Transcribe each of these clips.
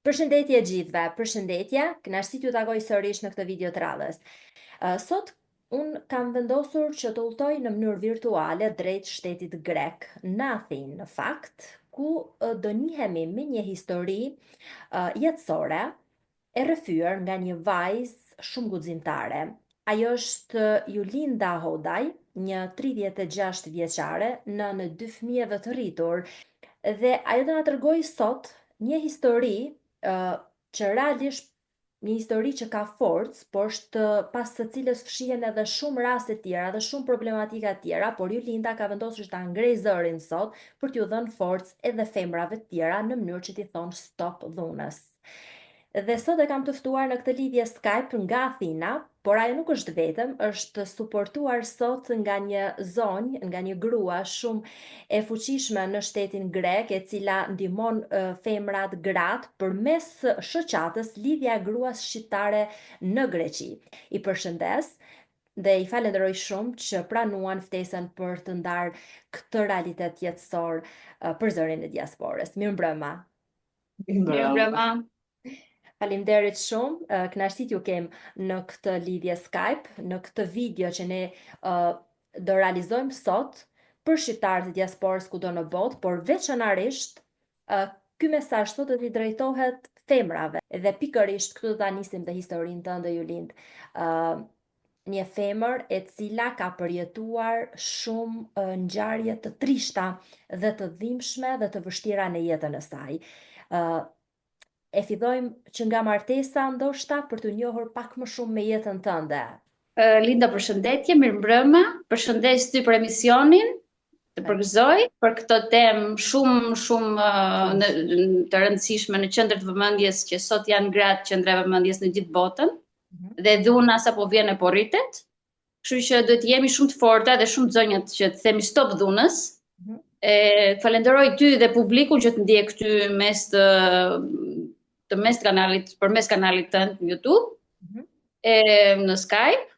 Përshëndetje gjithve, përshëndetje, kënaqësi t'ju takoj sërish në këtë video të radhës. Sot unë kam vendosur që të udhtoj në mënyrë virtuale drejt shtetit grek, në Athinë në fakt, ku do njihemi me një histori jetësore e rrëfyer nga një vajzë shumë guximtare. Ajo është Julinda Hodaj, një 36 vjeçare, në 2 fëmijëve të rritur, dhe ajo do na tregoj sot një histori që realisht një histori që ka forcë, por është pas së cilës fshihen edhe shumë raste tjera dhe shumë problematika tjera, por Julinda ka vendosur që ta ngrej zërin sot për t'ju dhënë forcë edhe femrave tjera në mënyrë që t'i thonë stop dhunës. Dhe sot e kam të ftuar në këtë lidhje Skype nga Athina, por ajo nuk është vetëm, është suportuar sot nga një zonjë, nga një grua shumë e fuqishme në shtetin grek, e cila ndihmon femrat, gratë, përmes shoqatës Lidhja e Gruas Shqiptare në Greqi. I përshëndes dhe i falenderoj shumë që pranuan ftesën për të ndarë këtë realitet jetësor për zërin e diasporës. Mirëmbrëma. Mirëmbrëma. Faleminderit shumë, kënaqësi t'ju kem në këtë lidhje Skype, në këtë video që ne do realizojmë sot për shqiptarët e diasporës kudo në botë, por veçanërisht ky mesazh sot do t'i drejtohet femrave. Dhe pikërisht këtu do ta nisim të historinë tënde, Julind. Një femër e cila ka përjetuar shumë ngjarje të trishta dhe të dhimbshme dhe të vështira në jetën e saj. E fillojmë që nga martesa ndoshta për të njohur pak më shumë me jetën tënde. Linda, përshëndetje, mirëmbrëma. Përshëndes ty për emisionin. Të përgëzoj për këtë temë shumë të rëndësishme në qendër të vëmendjes, që sot janë gratë qendra e vëmendjes në gjithë botën. Dhe dhuna sapo vjen e po rritet. Kështu që duhet jemi shumë të forta dhe shumë zonjat që të themi stop dhunës. Falenderoj ty dhe publikun që të ndjek këty përmes kanalit tënd në YouTube, në Skype,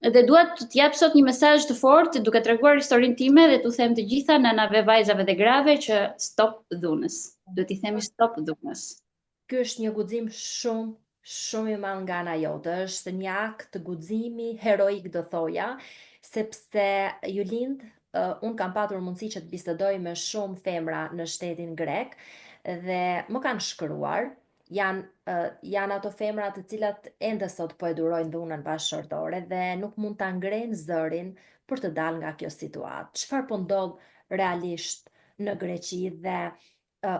dhe dua të t'jap sot një mesazh të fortë duke treguar historinë time dhe t'u them të gjitha nënave, vajzave dhe grave që stop dhunës. Duhet i themi stop dhunës. Ky është një guxim shumë i madh nga ana jote, është një akt guximi heroik do thoja, sepse Julind, unë kam patur mundësi që të bisedoj me shumë femra në shtetin grek dhe më kanë shkruar, janë ato femra të cilat ende sot po e durojnë dhunën bashkëshortore dhe nuk mund ta ngrejnë zërin për të dalë nga kjo situatë. Çfarë po ndodh realisht në Greqi dhe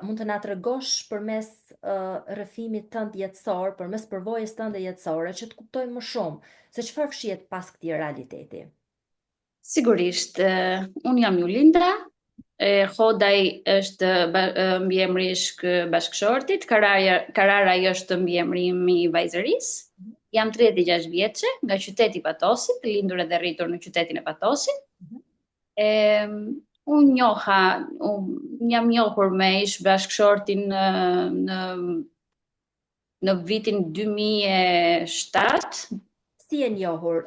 mund të na tregosh përmes rrëfimit tënd jetësor, përmes përvojës tënde jetësore, që të kuptojmë më shumë se çfarë fshihet pas këtij realiteti. Sigurisht, unë jam Julinda, Hodaj është mbiemri i bashkëshortit, Karara është mbiemri i vajzërisë. Jam 36 vjeçe, nga qyteti i Patosit, lindur edhe rritur në qytetin e Patosit. Unë jam njohur me ish bashkëshortin në vitin 2007. Si je njohur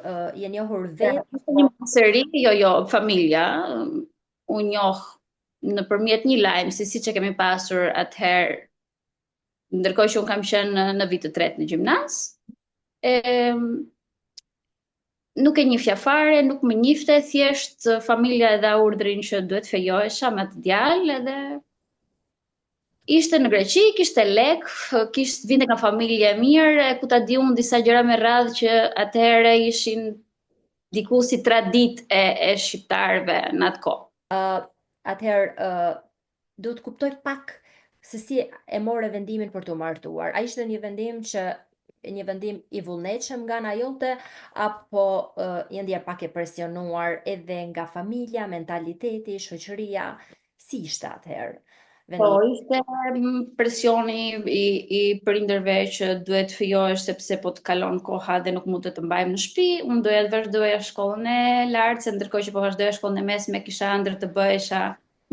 vetë? Një seri, jo, familja. Unë njoh nëpërmjet një lajm, siç e kemi pasur atëherë, ndërkohë që unë kam qenë në vit të tretë në gjimnaz. Nuk e njihja fare, nuk më njihte, thjesht familja e dha urdhrin që duhet fejohesha me atë djalë, edhe ishte në Greqi, kishte lek, vinte nga familje e mirë, ku ta di unë disa gjëra me radhë që atëherë ishin diku si traditë e shqiptarëve në atë kohë. Atëherë duhet të kuptoj pak se si e more vendimin për të martuar. A ishte një vendim i vullnetshëm nga ana jote, apo je ndjer pak e presionuar edhe nga familja, mentaliteti, shoqëria? Si ishte atëherë? Po, ishte presioni i prindërve që duhet fejohesh sepse po të kalon koha dhe nuk mund të mbajmë në shtëpi. Unë doja të vazhdoja shkollën e lartë, se ndërkohë që po vazhdoja shkollën e mesme, kisha ëndër të bëhesha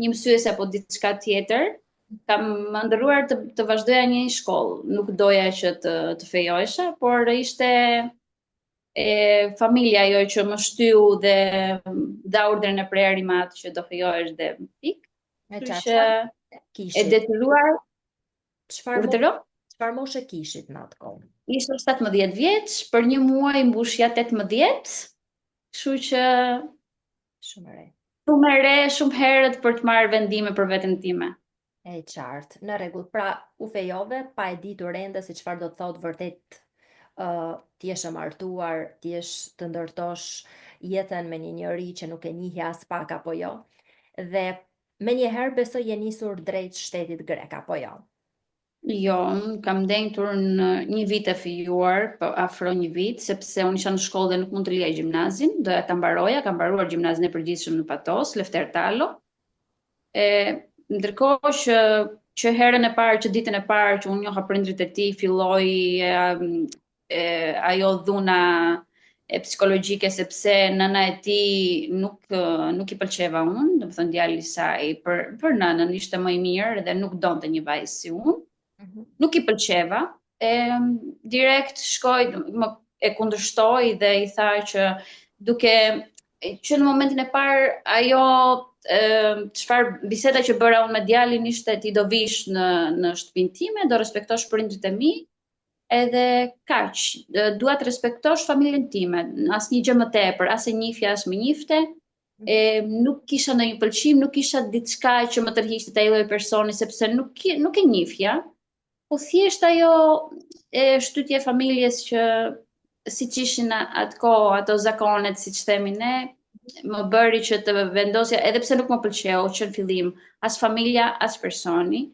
një mësuese apo diçka tjetër. Kam ëndërruar të vazhdoja një shkollë. Nuk doja që të fejohesha, por ishte familja ajo që më shtyu dhe dha urdhrin e prerimat që do fejohesh dhe pikë. E detyruar Urdhëro? Çfarë moshe kishit në atë kohë? Ishte 17 vjeç, për një muaj mbushja 18, kështu që Shumë e re. shumë e re, shumë herët për të marrë vendime për veten time. E qartë, në rregull. Pra, u fejove pa e ditur ende se çfarë do të thotë vërtet ti jesh e martuar, ti jesh të ndërtosh jetën me një njeri që nuk e njihje as pak apo jo. Dhe menjëherë besoj je nisur drejt shtetit grek apo jo. Jo, unë kam ndenjtur në një vit e filluar, afro një vit, sepse unë isha në shkollë dhe nuk mund të lija gjimnazin, doja ta mbaroja, kam mbaruar gjimnazin e përgjithshëm në Patos, Lefter Talo. Ndërkohë që herën e parë, që ditën e parë që unë njoha prindrit e tij, filloi ajo dhuna e psikologjike, sepse nëna e tij nuk i pëlqeva unë, domethënë djali i saj për nënën ishte më i mirë dhe nuk donte një vajzë si unë. Nuk i pëlqeva, direkt shkoj, e kundërshtoi dhe i tha që në momentin e parë ajo çfarë biseda që bëra unë me djalin ishte ti do vish në shtëpinë time, do respektosh prindrit e mi, edhe kaq, dua të respektosh familjen time, asnjë gjë më tepër, as e njifja, as më njifte. Nuk kisha ndonjë pëlqim, nuk kisha diçka që më tërhiqte te ai lloj personi, sepse nuk e njifja. Po thjesht ajo shtytje e familjes që siç ishin atkoh ato zakonet, siç themi ne, më bëri që të vendosja, edhe pse nuk më pëlqeu që në fillim as familja, as personi.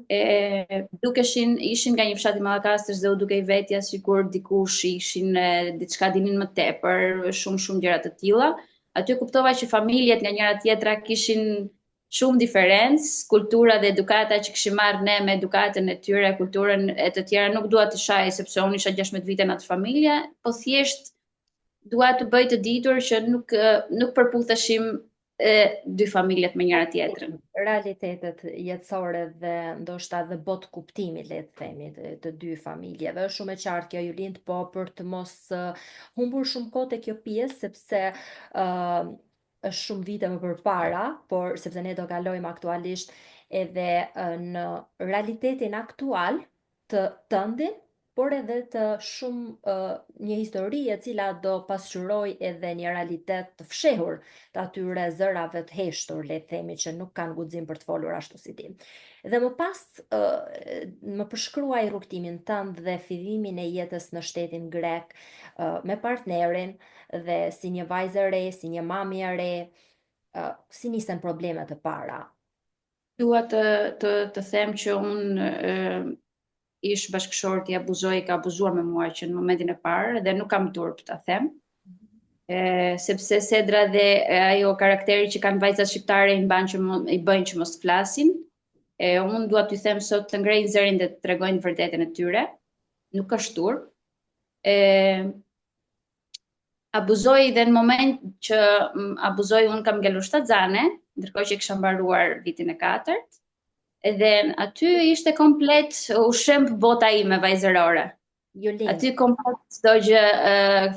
Ishin nga një fshat i Mallakastës dhe u dukej vetja sikur dikush ishin diçka dinin më tepër, shumë gjëra të tilla. Aty kuptova që familjet nga njëra tjetra kishin shumë diferencë, kultura dhe edukata që kishim marrë ne me edukatën e tyre, kulturën e të tjera nuk dua të shaj sepse unë isha 16 vite në atë familje, po thjesht dua të bëj të ditur që nuk përputheshim dy familjet me njëra tjetrën. Realitetet jetësore dhe ndoshta dhe botë kuptimit, le të themi, të dy familjeve. Është shumë e qartë kjo Julind, po për të mos humbur shumë kohë te kjo pjesë, sepse është shumë vite më përpara, por sepse ne do kalojmë aktualisht edhe në realitetin aktual të tëndin, por edhe të shumë një histori e cila do pasqyroj edhe një realitet të fshehur të atyre zërave të heshtur, le të themi, që nuk kanë guxim për të folur ashtu si ti. Dhe më pas më përshkruaj rrugtimin tënd dhe fillimin e jetës në shtetin grek me partnerin dhe si një vajzë e re, si një mami e re, si nisen problemet e para. Dua të them që unë ish bashkëshorti ka abuzuar me mua që në momentin e parë dhe nuk kam turp ta them. Sepse Sedra dhe ajo karakteri që kanë vajzat shqiptare i bëjnë që mos flasin. Unë dua t'ju them sot të ngrejnë zërin dhe të tregojnë vërtetën e tyre. Nuk është turp. Abuzoi dhe në moment që abuzoi unë kam ngelur shtatzane, ndërkohë që kisha mbaruar vitin e 4. Edhe aty ishte komplet u shemb bota ime vajzërore. Aty komplet çdo gjë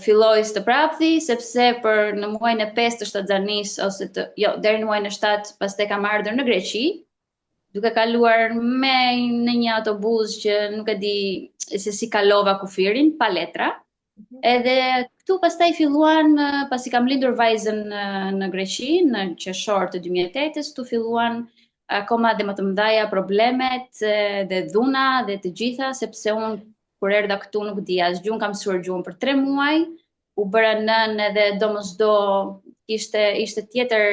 filloi të prapthi, sepse për në muajin e 5 të shtatzanisë deri në muajin e 7 pastaj kam ardhur në Greqi, duke kaluar në një autobus që nuk e di se si kalova kufirin pa letra. Edhe këtu pastaj filluan, pasi kam lindur vajzën në Greqi në qershor të 2008-s, tu filluan akoma dhe më të mëdhaja problemet dhe dhuna dhe të gjitha, sepse unë kur erdha këtu nuk di asgjë, unë kam mësuar gjuhën për 3 muaj, u bëra nën edhe domosdo ishte tjetër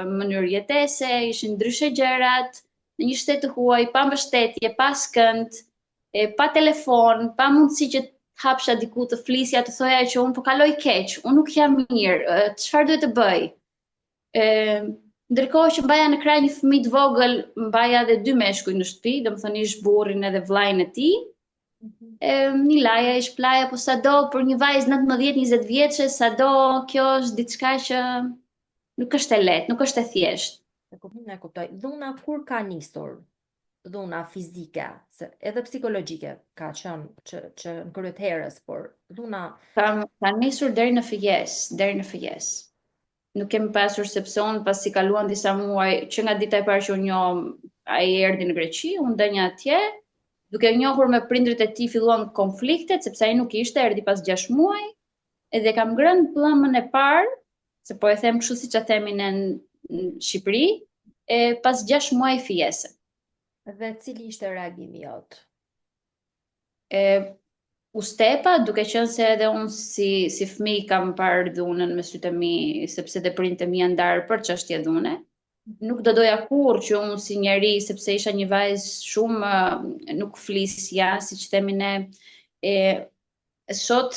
mënyrë jetese, ishin ndryshe gjërat, në një shtet të huaj, pa mbështetje, pa skënd, pa telefon, pa mundësi që të hapsha diku të flisja, të thoja që unë po kaloj keq, unë nuk jam mirë, çfarë duhet të bëj? Ndërkohë që mbaja në krah një fëmijë të vogël, mbaja edhe 2 meshkuj në shtëpi, domethënë ish burrin edhe vllain e tij. Një laja ish plaja, po sado për një vajzë 19-20 vjeçe, sado kjo është diçka që nuk është e lehtë, nuk është e thjeshtë. E kuptoj. Dhuna kur ka nisur? Dhuna fizike, edhe psikologjike ka qenë që në kryet herës, por dhuna ka nisur deri në fejes. Nuk kemi pasur sepse unë pasi kaluan disa muaj, që nga dita e parë që unë njoh, ai erdhi në Greqi, unë ndënja atje, Duke njohur me prindrit e tij filluan konfliktet, sepse ai nuk ishte, erdhi pas 6 muaj, edhe kam ngrënë pllëmën e parë, se po e them kështu siç e themin në Shqipëri, pas 6 muaj fijese. Dhe cili ishte reagimi jot? U stepa, duke qenë se edhe unë si fëmijë kam parë dhunën me sytë e mi, sepse dhe prindët e mi janë ndarë për çështje dhune. Nuk do doja kurrë që unë si njeri, sepse isha një vajzë shumë nuk flisja, siç themi ne, sot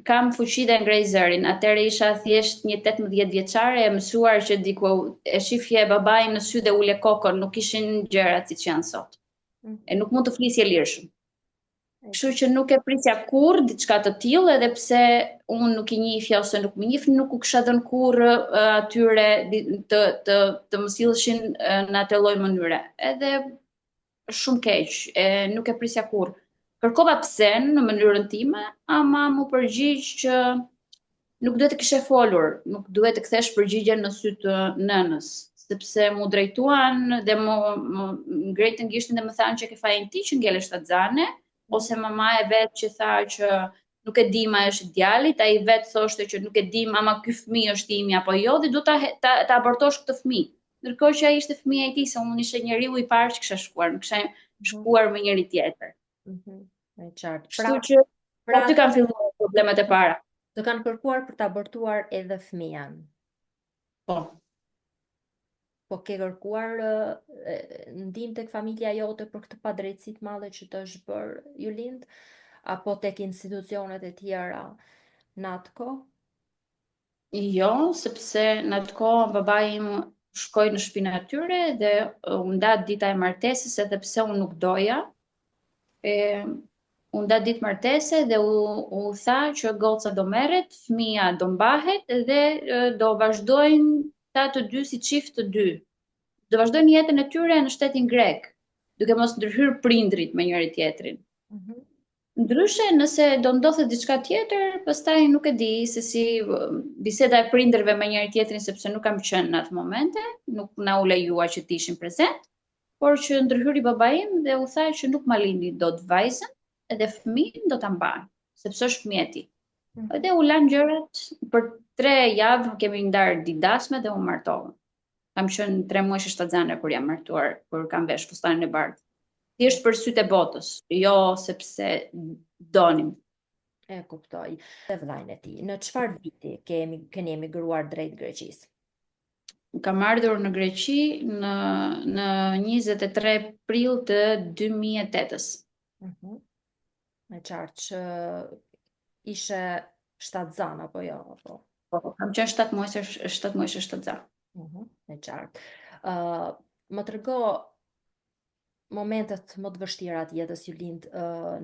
kam fuqi dhe ngrej zërin. Atëherë isha thjesht një 18 vjeçare e mësuar që diku e shifje babain në sy dhe ule kokën, nuk ishin gjërat siç janë sot. E nuk mund të flisje lirshëm. Kështu që nuk e prisja kurrë diçka të tillë, edhe pse unë nuk i njihja ose nuk më njihnin, nuk u kisha dhënë kurrë atyre të më silleshin në atë lloj mënyre. Edhe shumë keq, nuk e prisja kurrë. Kërkova pse në mënyrën time, ama mu përgjigj që nuk duhet të kishe folur, nuk duhet të kthesh përgjigjen në sy të nënës, sepse mu drejtuan dhe më ngretën gishtin dhe më thanë që ke fajin ti që ngelesh të xane, ose mama e vetë që tha që nuk e di ma është djalit, ai vetë thoshte që nuk e di ama ky fëmijë është imi apo jo, dhe du ta abortosh këtë fëmijë. Ndërkohë që ai ishte fëmia e tij, se unë ishe njeriu i parë që kisha shkuar, nuk kisha shkuar me njëri tjetër. E qartë. Kështu që aty kanë filluar problemet e para. Do kanë kërkuar për të abortuar edhe fëmijan. Po. Po ke kërkuar ndihmë tek familja jote për këtë padrejtësi të madhe që të është bërë Julind, apo tek institucionet e tjera në atë kohë? Jo, sepse në atë kohë babai im shkoi në shtëpinë e tyre dhe u ndat dita e martesës, edhe pse unë nuk doja. U ndat ditë martese dhe u tha që goca do merret, fëmia do mbahet dhe do vazhdojnë ta të dy si çift të dy. Do vazhdojnë jetën e tyre në shtetin grek, duke mos ndërhyrë prindrit me njëri tjetrin. Ndryshe, nëse do ndodhte diçka tjetër, pastaj nuk e di se si biseda e prindërve me njëri tjetrin, sepse nuk kam qenë në atë momente, nuk na u lejua që të ishim prezent, por që ndërhyri babai im dhe u tha që nuk ma lindi dot vajzën, edhe fëmijën do ta mbajnë, sepse është fëmia e tij. Dhe u lanë gjërat, për 3 javë kemi ndarë didasme dhe u martovëm. Kam qenë 3 muaj shtatzane kur jam martuar, kur kam vesh fustanin e bardhë. Thjesht për sytë e botës, jo sepse donim. E kuptoj. Dhe vllajën e tij, në çfarë viti keni emigruar drejt Greqisë? Kam ardhur në Greqi në 23 prill të 2008-s. Me qartë që ishe shtatzan apo jo? Po, kam qenë 7 muaj shtatzan. Me qartë. Më trego momentet më të vështira të jetës Julind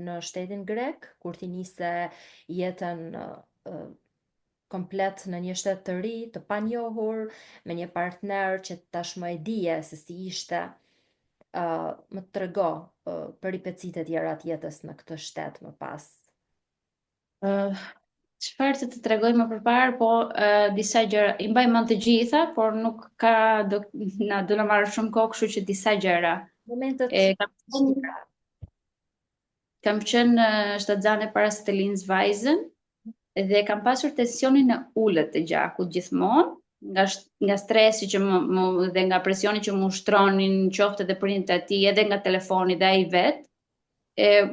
në shtetin grek, kur ti nise jetën komplet në një shtet të ri, të panjohur, me një partner që tashmë e dije se si ishte. Më trego peripecitë e tjera të jetës në këtë shtet më pas. Çfarë të tregoj më përpara, po disa gjëra, i mbaj mend të gjitha, por nuk do na marrë shumë kohë, kështu që disa gjëra. Momentet kam qenë shtatzane para se të linj vajzën dhe kam pasur tensionin e ulët të gjakut gjithmonë, nga stresi që dhe nga presioni që më ushtronin qoftë edhe prindët e tij, edhe nga telefoni dhe ai vet.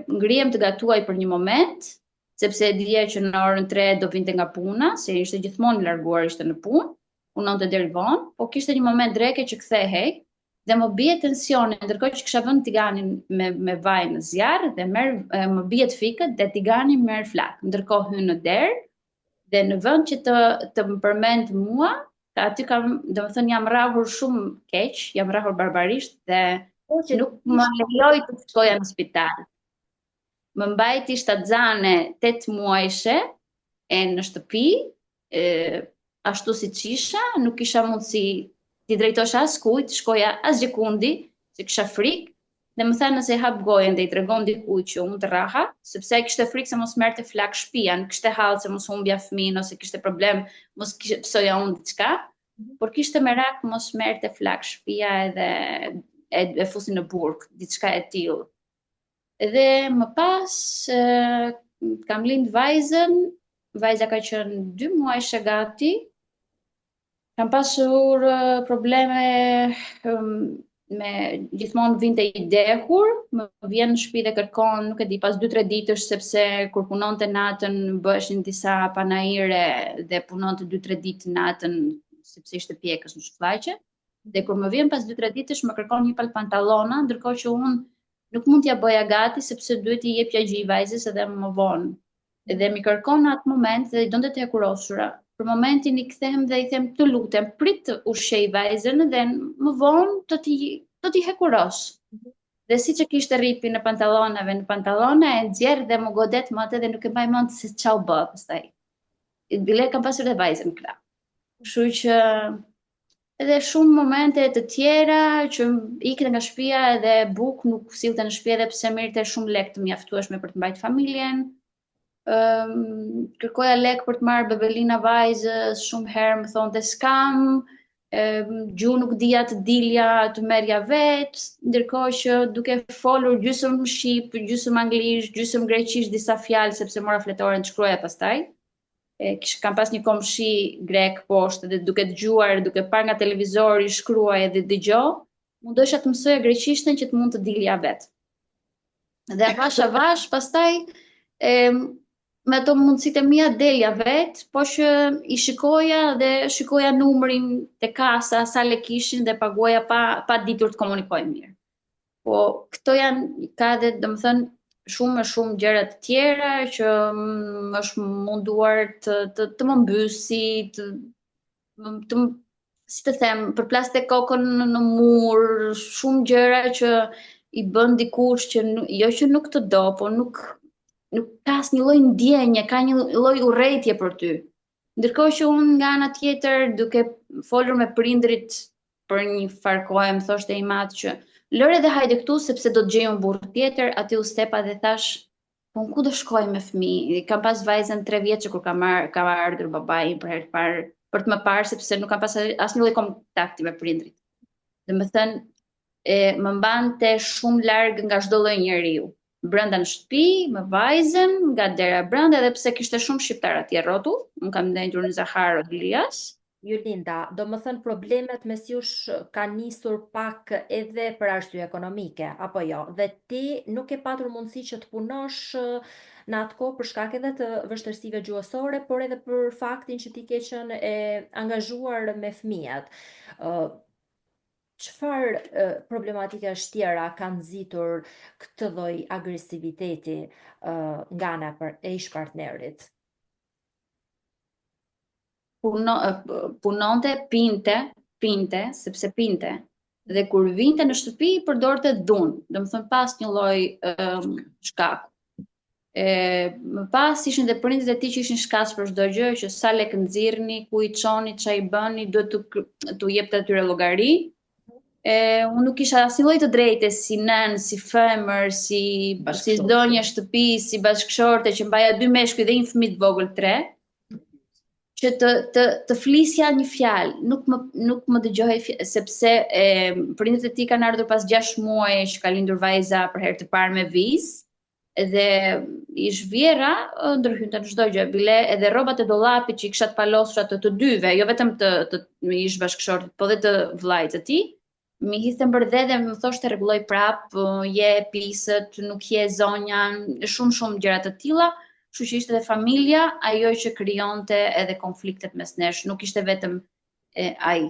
Ngrihem të gatuaj për një moment, sepse e dija që në orën 3 do vinte nga puna, se ishte gjithmonë i larguar, ishte në punë, punonte deri vonë, po kishte një moment dreke që kthehej dhe më bie tensioni, ndërkohë që kisha vënë tiganin me vaj në zjarr dhe më bie të fikët dhe tigani merr flak. Ndërkohë hyn në derë dhe në vend që të më përmend mua, aty kam, domethënë jam rrahur shumë keq, jam rrahur barbarisht dhe nuk më lejoi të shkoja në spital. Më mbajti shtatzane 8 muajshe në shtëpi, ashtu siç isha, nuk kisha mundësi ti drejtosha as kujt, shkoja as gjekundi, se kisha frikë, dhe më tha nëse hap gojen dhe i tregon dikujt që unë të raha, sepse ai kishte frikë se mos merrte flak shtëpia, nuk kishte hall se mos humbja fëmin ose kishte problem, mos psoja unë diçka, por kishte merak mos merrte flak shtëpia edhe e fusin në burg, diçka e tillë. Dhe më pas kam lind vajzën, vajza ka qenë 2 muajsh e gati, kam pasur probleme me gjithmonë vinte i dehur, më vjen në shtëpi dhe kërkon, nuk e di, pas 2-3 ditësh sepse kur punonte natën bëheshin disa panajire dhe punonte 2-3 ditë natën sepse ishte pjekës në shfaqje. Dhe kur më vjen pas 2-3 ditësh më kërkon një palë pantallona, ndërkohë që unë nuk mund t'ja bëja gati sepse duhet i jepja gjë vajzës edhe më vonë. Dhe mi kërkon në atë moment dhe i donte të hekurosura. Për momentin i kthehem dhe i them të lutem, prit të ushqej vajzën dhe më vonë do t'i hekuros. Dhe siç e kishte rripi në pantallona e nxjerr dhe më godet më atë dhe nuk e mbaj mend se çau bë pastaj. Bile kam pasur dhe vajzën krah. Kështu që edhe shumë momente të tjera që ikte nga shtëpia edhe buk nuk sillte në shtëpi edhe pse merrte shumë lekë të mjaftueshme për të mbajtur familjen. Kërkoja lek për të marrë bebelina vajzës, shumë herë më thonte s'kam, gjuhë nuk dija të dilja të merja vetë, ndërkohë që duke folur gjysmë shqip, gjysmë anglisht, gjysmë greqisht disa fjalë sepse mora fletoren të shkruaja pastaj. Kam pas një komshi grek poshtë dhe duke dëgjuar, duke parë nga televizori, shkruaj dhe dëgjoj, mundosha të mësoja greqishtën që të mund të dilja vetë. Dhe avash, pastaj me ato mundësitë e mia delja vetë, po që i shikoja numrin te kasa, sa le kishin dhe paguaja pa ditur të komunikoj mirë. Po këto janë, ka dhe domethënë shumë gjëra të tjera që më është munduar të më mbysi, si të them, përplaste kokën në mur, shumë gjëra që i bën dikush që jo që nuk të do, po nuk ka asnjë lloj ndjenje, ka një lloj urrëtie për ty. Ndërkohë që unë nga ana tjetër, duke folur me prindrit për një farë kohë, më thoshte i madh që lëre dhe hajde këtu sepse do të gjej un burr tjetër, aty u stepa dhe thash, po ku do shkoj me fëmijë? Kam pas vajzën 3 vjeçë kur ka ardhur babai për herë të parë, për të më parë sepse nuk kam pas asnjë lloj kontakti me prindrit. Domethënë, më mbante shumë larg nga çdo lloj njeriu. Brenda në shtëpi, me vajzën, nga dera brenda, edhe pse kishte shumë shqiptar atje rrotull, unë kam ndenjur në Zahar Odlias. Julinda, do më thënë problemet mes jush kanë nisur pak edhe për arsye ekonomike, apo jo? Dhe ti nuk e patur mundësi që të punosh në atë kohë për shkak edhe të vështirësive gjuhësore, por edhe për faktin që ti ke qenë e angazhuar me fëmijët. Çfarë problematikash tjera kanë nxitur këtë lloj agresiviteti nga ana e ish partnerit? Punonte, pinte, sepse pinte. Dhe kur vinte në shtëpi, përdorte dhunë, domethënë pas një lloj shkaku. Më pas ishin dhe prindrit e tij që ishin shkas për çdo gjë, që sa lek nxirrni, ku i çoni, ç'a i bëni, duhet t'u jepte atyre llogari. Unë nuk kisha asnjë lloj të drejtë si nën, si femër, si zonjë shtëpi, si bashkëshorte që mbaja 2 meshkuj dhe një fëmijë të vogël 3, që të flisja një fjalë, nuk më dëgjohej sepse prindërit e tij kanë ardhur pas 6 muaj që ka lindur vajza për herë të parë me vizë dhe ish vjera ndërhynte në çdo gjë, bile edhe rrobat e dollapit që i kisha të palosura të dyve, jo vetëm të ish bashkëshortit, po dhe të vllajt të tij. Mi hithë të mbërdhe dhe më thoshte rregulloj prap, je pisët, nuk je zonja, shumë gjëra të tilla, kështu që ishte dhe familja ajo që krijonte edhe konfliktet mes nesh, nuk ishte vetëm ai.